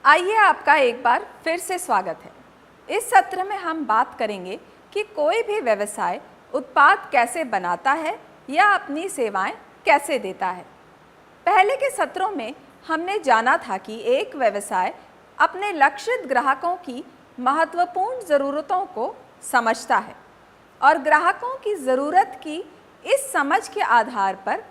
आइए आपका एक बार फिर से स्वागत है। इस सत्र में हम बात करेंगे कि कोई भी व्यवसाय उत्पाद कैसे बनाता है या अपनी सेवाएं कैसे देता है। पहले के सत्रों में हमने जाना था कि एक व्यवसाय अपने लक्षित ग्राहकों की महत्वपूर्ण ज़रूरतों को समझता है और ग्राहकों की ज़रूरत की इस समझ के आधार पर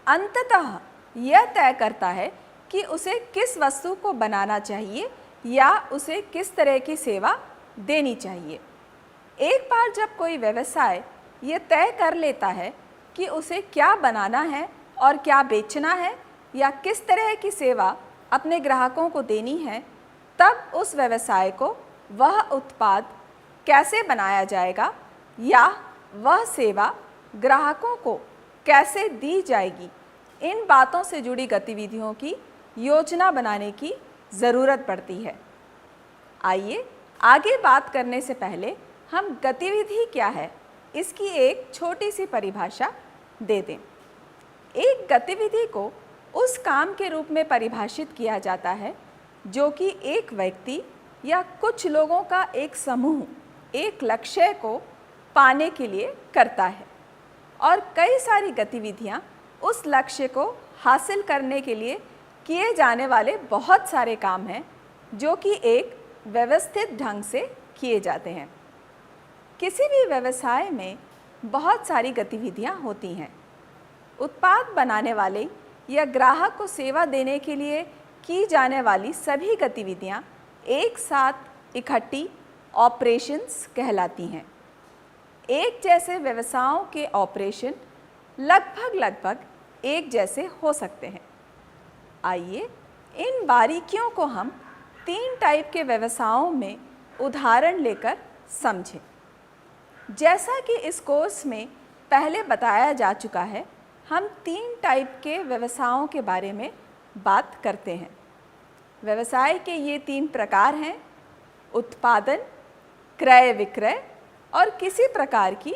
अंततः यह तय करता है कि उसे किस वस्तु को बनाना चाहिए या उसे किस तरह की सेवा देनी चाहिए। एक बार जब कोई व्यवसाय ये तय कर लेता है कि उसे क्या बनाना है और क्या बेचना है या किस तरह की सेवा अपने ग्राहकों को देनी है, तब उस व्यवसाय को वह उत्पाद कैसे बनाया जाएगा या वह सेवा ग्राहकों को कैसे दी जाएगी, इन बातों से जुड़ी गतिविधियों की योजना बनाने की ज़रूरत पड़ती है। आइए आगे बात करने से पहले हम गतिविधि क्या है इसकी एक छोटी सी परिभाषा दे दें। एक गतिविधि को उस काम के रूप में परिभाषित किया जाता है जो कि एक व्यक्ति या कुछ लोगों का एक समूह एक लक्ष्य को पाने के लिए करता है, और कई सारी गतिविधियां उस लक्ष्य को हासिल करने के लिए किए जाने वाले बहुत सारे काम हैं जो कि एक व्यवस्थित ढंग से किए जाते हैं। किसी भी व्यवसाय में बहुत सारी गतिविधियां होती हैं। उत्पाद बनाने वाले या ग्राहक को सेवा देने के लिए की जाने वाली सभी गतिविधियां एक साथ इकट्ठी ऑपरेशंस कहलाती हैं। एक जैसे व्यवसायों के ऑपरेशन लगभग एक जैसे हो सकते हैं। आइए इन बारीकियों को हम 3 टाइप के व्यवसायों में उदाहरण लेकर समझें। जैसा कि इस कोर्स में पहले बताया जा चुका है, हम 3 टाइप के व्यवसायों के बारे में बात करते हैं। व्यवसाय के ये 3 प्रकार हैं: उत्पादन, क्रय विक्रय और किसी प्रकार की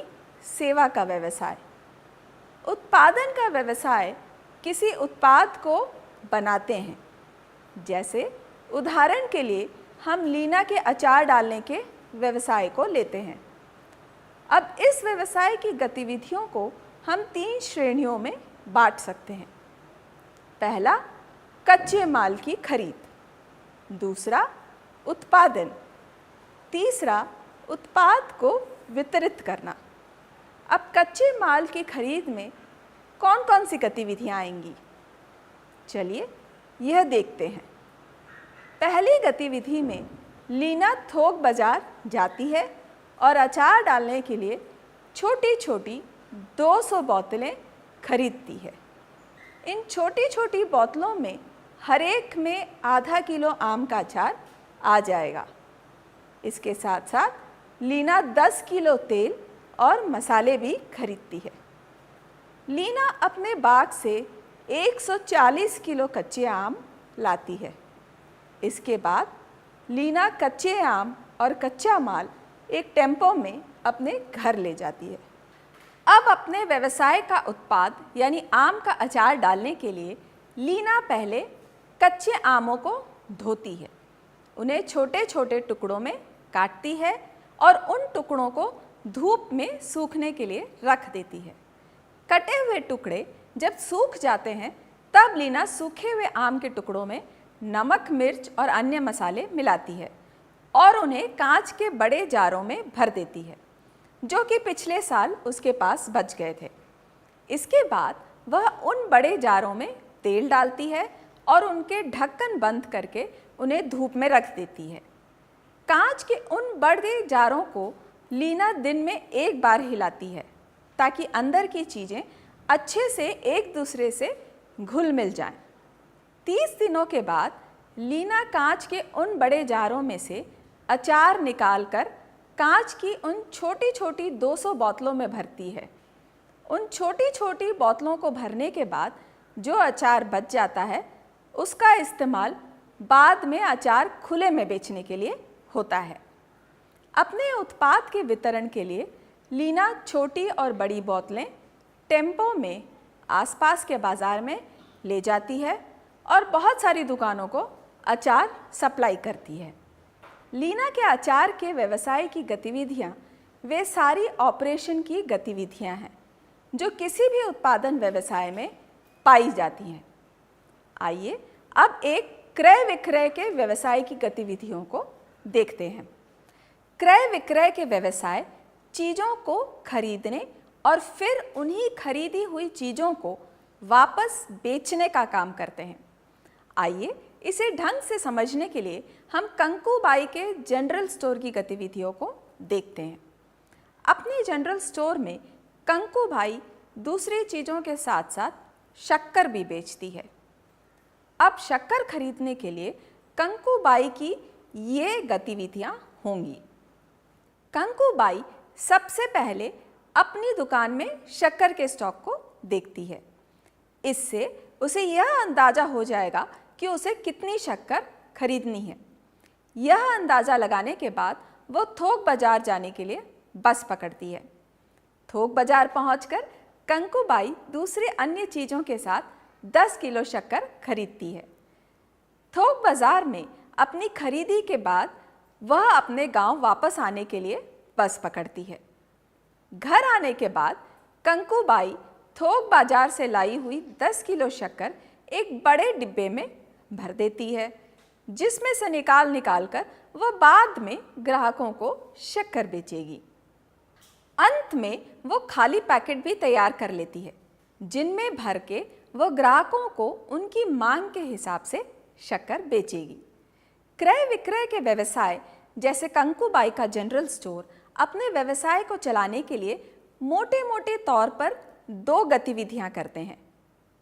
सेवा का व्यवसाय। उत्पादन का व्यवसाय किसी उत्पाद को बनाते हैं। जैसे उदाहरण के लिए हम लीना के अचार डालने के व्यवसाय को लेते हैं। अब इस व्यवसाय की गतिविधियों को हम 3 श्रेणियों में बांट सकते हैं। पहला, कच्चे माल की खरीद। दूसरा, उत्पादन। तीसरा, उत्पाद को वितरित करना। अब कच्चे माल की खरीद में कौन कौन सी गतिविधियां आएंगी, चलिए यह देखते हैं। पहली गतिविधि में लीना थोक बाजार जाती है और अचार डालने के लिए छोटी छोटी 200 बोतलें खरीदती है। इन छोटी छोटी बोतलों में हर एक में आधा किलो आम का अचार आ जाएगा। इसके साथ साथ लीना 10 किलो तेल और मसाले भी खरीदती है। लीना अपने बाग से 140 किलो कच्चे आम लाती है। इसके बाद लीना कच्चे आम और कच्चा माल एक टेम्पो में अपने घर ले जाती है। अब अपने व्यवसाय का उत्पाद यानी आम का अचार डालने के लिए लीना पहले कच्चे आमों को धोती है, उन्हें छोटे छोटे टुकड़ों में काटती है और उन टुकड़ों को धूप में सूखने के लिए रख देती है। कटे हुए टुकड़े जब सूख जाते हैं तब लीना सूखे हुए आम के टुकड़ों में नमक, मिर्च और अन्य मसाले मिलाती है और उन्हें कांच के बड़े जारों में भर देती है जो कि पिछले साल उसके पास बच गए थे। इसके बाद वह उन बड़े जारों में तेल डालती है और उनके ढक्कन बंद करके उन्हें धूप में रख देती है। कांच के उन बड़े जारों को लीना दिन में एक बार हिलाती है ताकि अंदर की चीज़ें अच्छे से एक दूसरे से घुल मिल जाएं। 30 दिनों के बाद लीना कांच के उन बड़े जारों में से अचार निकालकर कांच की उन छोटी छोटी 200 बोतलों में भरती है। उन छोटी छोटी बोतलों को भरने के बाद जो अचार बच जाता है उसका इस्तेमाल बाद में अचार खुले में बेचने के लिए होता है। अपने उत्पाद के वितरण के लिए लीना छोटी और बड़ी बोतलें टेम्पो में आसपास के बाज़ार में ले जाती है और बहुत सारी दुकानों को अचार सप्लाई करती है। लीना के अचार के व्यवसाय की गतिविधियां वे सारी ऑपरेशन की गतिविधियां हैं जो किसी भी उत्पादन व्यवसाय में पाई जाती हैं। आइए अब एक क्रय विक्रय के व्यवसाय की गतिविधियों को देखते हैं। क्रय विक्रय के व्यवसाय चीज़ों को खरीदने और फिर उन्हीं खरीदी हुई चीज़ों को वापस बेचने का काम करते हैं। आइए इसे ढंग से समझने के लिए हम कंकूबाई के जनरल स्टोर की गतिविधियों को देखते हैं। अपनी जनरल स्टोर में कंकूबाई दूसरी चीज़ों के साथ साथ शक्कर भी बेचती है। अब शक्कर खरीदने के लिए कंकूबाई की ये गतिविधियां होंगी। कंकूबाई सबसे पहले अपनी दुकान में शक्कर के स्टॉक को देखती है। इससे उसे यह अंदाज़ा हो जाएगा कि उसे कितनी शक्कर खरीदनी है। यह अंदाज़ा लगाने के बाद वो थोक बाज़ार जाने के लिए बस पकड़ती है। थोक बाज़ार पहुंचकर कंकूबाई दूसरे अन्य चीज़ों के साथ 10 किलो शक्कर खरीदती है। थोक बाज़ार में अपनी खरीदी के बाद वह अपने गांव वापस आने के लिए बस पकड़ती है। घर आने के बाद कंकूबाई थोक बाजार से लाई हुई 10 किलो शक्कर एक बड़े डिब्बे में भर देती है, जिसमें से निकाल कर वह बाद में ग्राहकों को शक्कर बेचेगी। अंत में वो खाली पैकेट भी तैयार कर लेती है, जिनमें भर के वह ग्राहकों को उनकी मांग के हिसाब से शक्कर बेचेगी। क्रय विक्रय के व्यवसाय जैसे कंकूबाई का जनरल स्टोर अपने व्यवसाय को चलाने के लिए मोटे मोटे तौर पर 2 गतिविधियां करते हैं।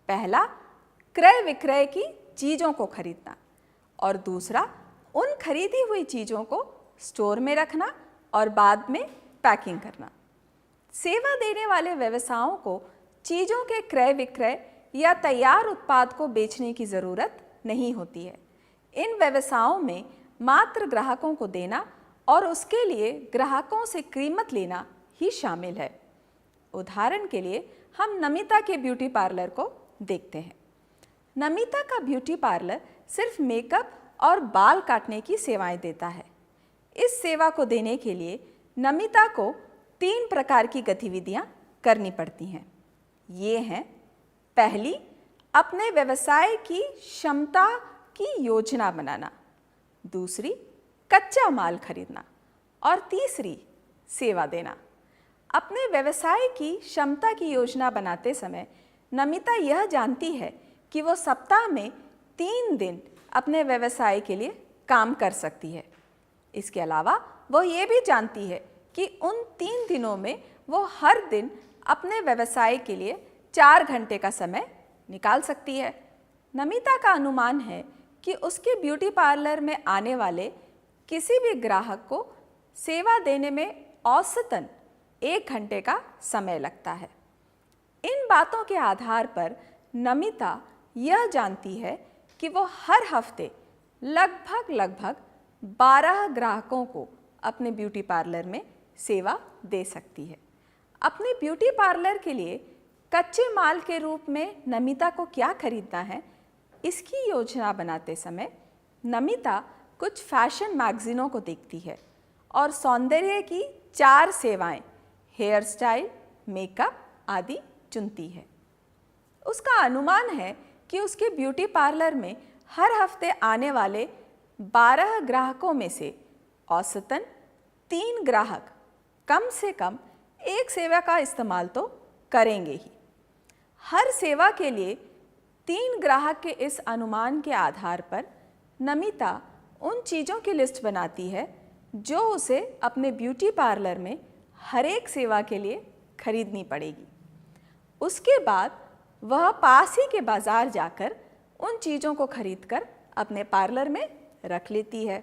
पहला, क्रय विक्रय की चीज़ों को खरीदना और दूसरा, उन खरीदी हुई चीज़ों को स्टोर में रखना और बाद में पैकिंग करना। सेवा देने वाले व्यवसायों को चीज़ों के क्रय विक्रय या तैयार उत्पाद को बेचने की ज़रूरत नहीं होती है। इन व्यवसायों में मात्र ग्राहकों को देना और उसके लिए ग्राहकों से कीमत लेना ही शामिल है। उदाहरण के लिए हम नमिता के ब्यूटी पार्लर को देखते हैं। नमिता का ब्यूटी पार्लर सिर्फ मेकअप और बाल काटने की सेवाएं देता है। इस सेवा को देने के लिए नमिता को 3 प्रकार की गतिविधियां करनी पड़ती हैं। ये हैं, पहली, अपने व्यवसाय की क्षमता की योजना बनाना, दूसरी, कच्चा माल खरीदना और तीसरी, सेवा देना। अपने व्यवसाय की क्षमता की योजना बनाते समय नमिता यह जानती है कि वो सप्ताह में 3 दिन अपने व्यवसाय के लिए काम कर सकती है। इसके अलावा वो ये भी जानती है कि उन 3 दिनों में वो हर दिन अपने व्यवसाय के लिए 4 घंटे का समय निकाल सकती है। नमिता का अनुमान है कि उसके ब्यूटी पार्लर में आने वाले किसी भी ग्राहक को सेवा देने में औसतन 1 घंटे का समय लगता है। इन बातों के आधार पर नमिता यह जानती है कि वो हर हफ्ते लगभग 12 ग्राहकों को अपने ब्यूटी पार्लर में सेवा दे सकती है। अपने ब्यूटी पार्लर के लिए कच्चे माल के रूप में नमिता को क्या खरीदना है, इसकी योजना बनाते समय नमिता कुछ फैशन मैगजीनों को देखती है और सौंदर्य की 4 सेवाएं, हेयर स्टाइल, मेकअप आदि चुनती है। उसका अनुमान है कि उसके ब्यूटी पार्लर में हर हफ्ते आने वाले 12 ग्राहकों में से औसतन 3 ग्राहक कम से कम एक सेवा का इस्तेमाल तो करेंगे ही। हर सेवा के लिए 3 ग्राहक के इस अनुमान के आधार पर नमिता उन चीज़ों की लिस्ट बनाती है जो उसे अपने ब्यूटी पार्लर में हर एक सेवा के लिए खरीदनी पड़ेगी। उसके बाद वह पास ही के बाज़ार जाकर उन चीज़ों को खरीदकर अपने पार्लर में रख लेती है।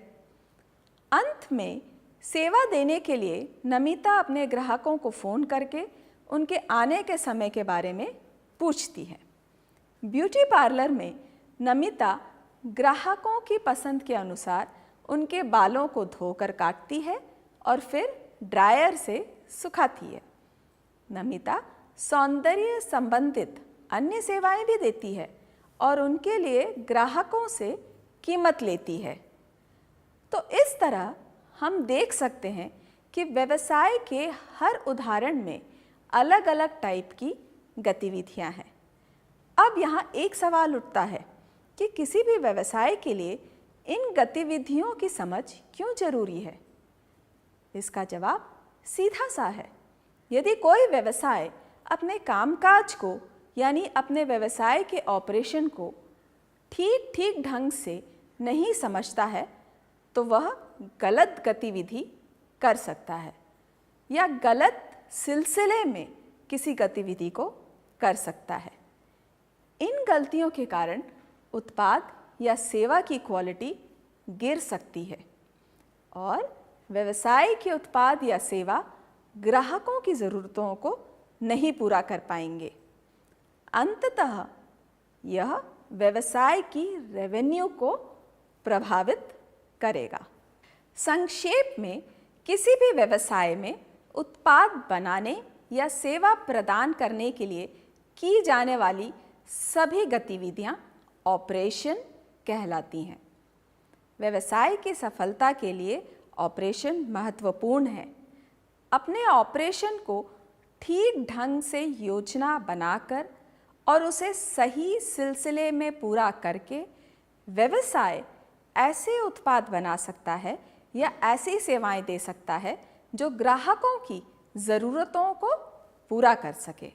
अंत में सेवा देने के लिए नमिता अपने ग्राहकों को फ़ोन करके उनके आने के समय के बारे में पूछती है। ब्यूटी पार्लर में नमिता ग्राहकों की पसंद के अनुसार उनके बालों को धोकर काटती है और फिर ड्रायर से सुखाती है। नमिता सौंदर्य संबंधित अन्य सेवाएं भी देती है और उनके लिए ग्राहकों से कीमत लेती है। तो इस तरह हम देख सकते हैं कि व्यवसाय के हर उदाहरण में अलग अलग टाइप की गतिविधियां हैं। अब यहाँ एक सवाल उठता है कि किसी भी व्यवसाय के लिए इन गतिविधियों की समझ क्यों जरूरी है? इसका जवाब सीधा सा है। यदि कोई व्यवसाय अपने कामकाज को यानी अपने व्यवसाय के ऑपरेशन को ठीक ढंग से नहीं समझता है तो वह गलत गतिविधि कर सकता है या गलत सिलसिले में किसी गतिविधि को कर सकता है। इन गलतियों के कारण उत्पाद या सेवा की क्वालिटी गिर सकती है और व्यवसाय के उत्पाद या सेवा ग्राहकों की ज़रूरतों को नहीं पूरा कर पाएंगे। अंततः यह व्यवसाय की रेवेन्यू को प्रभावित करेगा। संक्षेप में, किसी भी व्यवसाय में उत्पाद बनाने या सेवा प्रदान करने के लिए की जाने वाली सभी गतिविधियां ऑपरेशन कहलाती हैं। व्यवसाय की सफलता के लिए ऑपरेशन महत्वपूर्ण है। अपने ऑपरेशन को ठीक ढंग से योजना बनाकर और उसे सही सिलसिले में पूरा करके व्यवसाय ऐसे उत्पाद बना सकता है या ऐसी सेवाएं दे सकता है जो ग्राहकों की ज़रूरतों को पूरा कर सके।